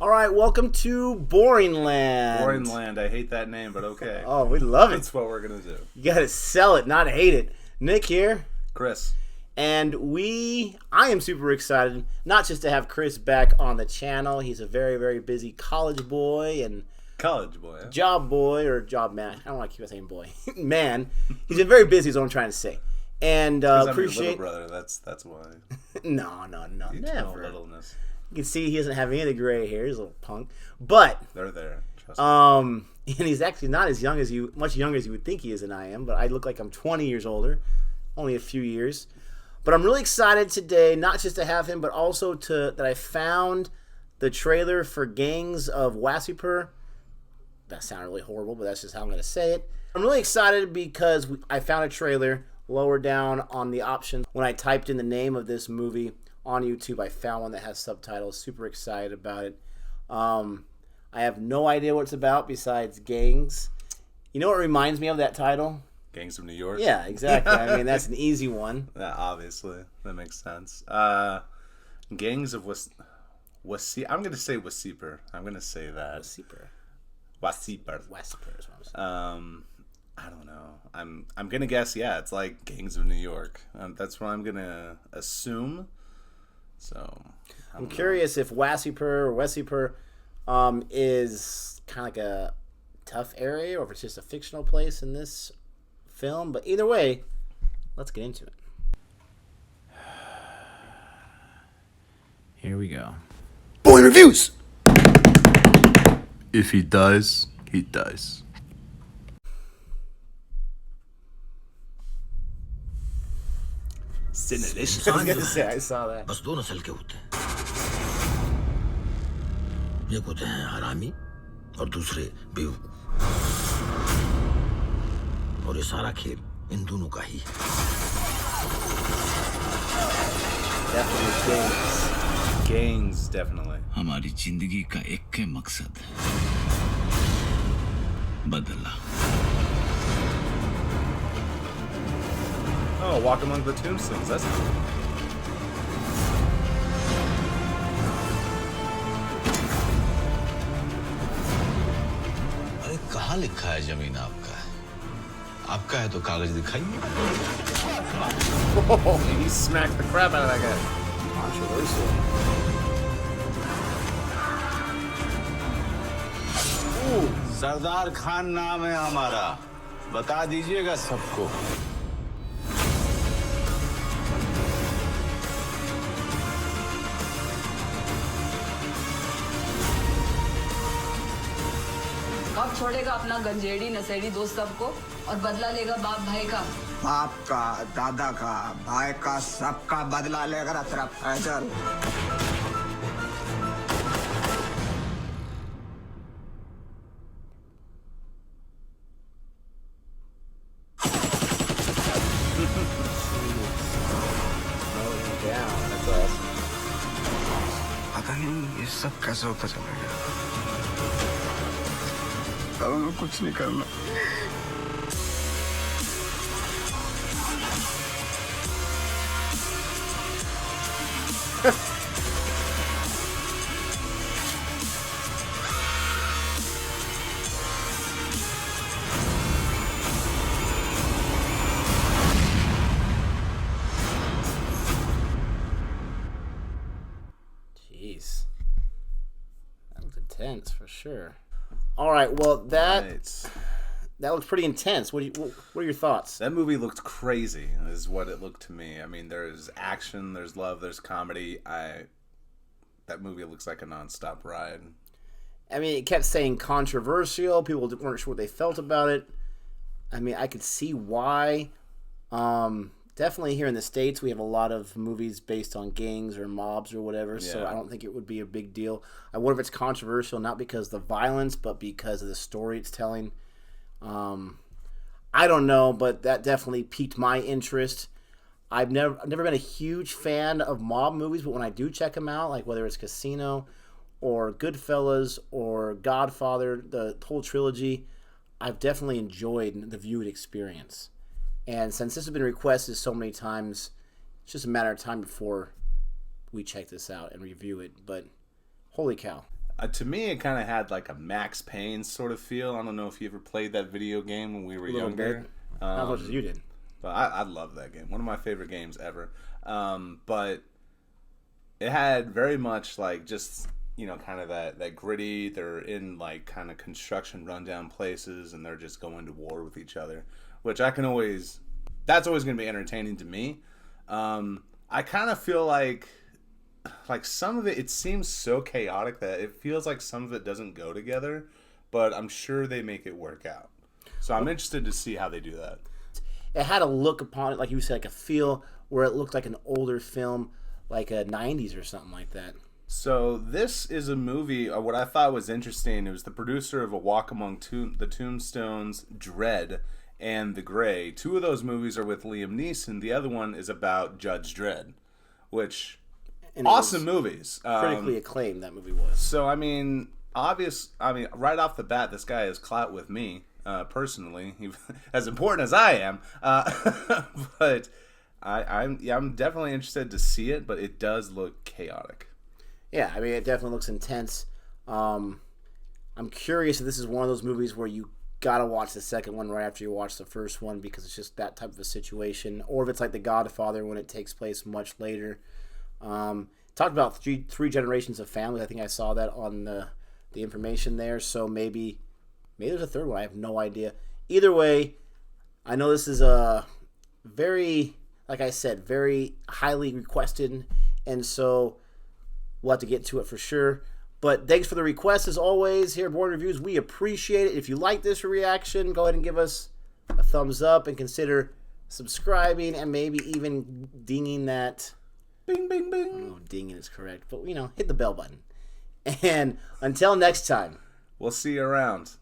All right, welcome to Boring Land. Boring Land. I hate that name, but okay. Oh, we love it. That's what we're going to do. You got to sell it, not hate it. Nick here. Chris. And I am super excited, not just to have Chris back on the channel. He's a very, very busy college boy and job boy or job man. I don't want to keep saying boy. Man. He's been very busy is what I'm trying to say. And appreciate... I'm your little brother. That's why. No, never. Littleness. You can see he doesn't have any of the gray hair. He's a little punk. But... They're there. Trust me. And he's actually not as young as much younger as you would think he is than I am. But I look like I'm 20 years older. Only a few years. But I'm really excited today, not just to have him, but also that I found the trailer for Gangs of Wasseypur. That sounded really horrible, but that's just how I'm going to say it. I'm really excited because I found a trailer lower down on the options. When I typed in the name of this movie on YouTube, I found one that has subtitles. Super excited about it. I have no idea what it's about besides gangs. You know what reminds me of that title? Gangs of New York? Yeah, exactly. I mean, that's an easy one. Yeah, obviously. That makes sense. Gangs of Wasseypur. I'm going to say Wasseypur. I'm going to say that. Wasseypur is what I'm saying. I don't know. I'm going to guess, yeah, it's like Gangs of New York. That's what I'm going to assume. So, I'm curious if Wasseypur is kind of like a tough area or if it's just a fictional place in this film. But either way, let's get into it. Here we go. Boy reviews! If he dies, he dies. Sinalish. I was gonna say, I saw that. बस दो नस्ल के होते हैं एक होते हैं हरामी और दूसरे बेवकूफ और ये सारा खेल इन दोनों का ही Gangs, definitely. हमारी जिंदगी का एक ही मकसद है बदला Oh, walk among the tombstones. That's cool. अरे कहाँ लिखा है जमीन आपका आपका है तो कागज दिखाइए He smacked the crap out of that guy. Controversial. Sardar Khan नाम है हमारा बता दीजिएगा सबको कब छोड़ेगा अपना गंजेड़ी नशेड़ी दोस्त सबको और बदला लेगा बाप भाई का बाप का दादा का भाई का सबका बदला लेकर तरफ चल पता नहीं ये सब कैसे होता चला गया अब हमें कुछ नहीं करना Jeez. That was intense for sure. All right, well that looks pretty intense. What are your thoughts? That movie looked crazy, is what it looked to me. I mean, there's action, there's love, there's comedy. That movie looks like a nonstop ride. I mean, it kept saying controversial. People weren't sure what they felt about it. I mean, I could see why. Definitely here in the States, we have a lot of movies based on gangs or mobs or whatever, so I don't think it would be a big deal. I wonder if it's controversial, not because of the violence, but because of the story it's telling. I don't know, but that definitely piqued my interest. I've never been a huge fan of mob movies, but when I do check them out, like whether it's Casino or Goodfellas or Godfather, the whole trilogy, I've definitely enjoyed the viewed experience. And since this has been requested so many times, it's just a matter of time before we check this out and review it. But holy cow. To me, it kind of had like a Max Payne sort of feel. I don't know if you ever played that video game when we were younger. Not as much as you did. But I love that game. One of my favorite games ever. But it had very much like just, kind of that gritty. They're in like kind of construction rundown places and they're just going to war with each other, which that's always going to be entertaining to me. I kind of feel like some of it seems so chaotic that it feels like some of it doesn't go together, but I'm sure they make it work out. So I'm interested to see how they do that. It had a look upon it, like you said, like a feel where it looked like an older film, like a 90s or something like that. So this is a movie, what I thought was interesting, it was the producer of A Walk Among the Tombstones, Dredd, and The Grey. Two of those movies are with Liam Neeson. The other one is about Judge Dredd, which... And awesome movies. Critically acclaimed, that movie was. So, right off the bat, this guy is clout with me, personally. As important as I am. But I'm definitely interested to see it, but it does look chaotic. Yeah, it definitely looks intense. I'm curious if this is one of those movies where you gotta watch the second one right after you watch the first one because it's just that type of a situation, or if it's like The Godfather when it takes place much later. Talked about three generations of families. I think I saw that on the information there. So maybe there's a third one. I have no idea. Either way, I know this is a very, like I said, very highly requested, and so we'll have to get to it for sure. But thanks for the request as always here at Born Reviews. We appreciate it. If you like this reaction, go ahead and give us a thumbs up and consider subscribing and maybe even dinging that. Bing, bing, bing. I don't know if dinging is correct, but hit the bell button. And until next time, we'll see you around.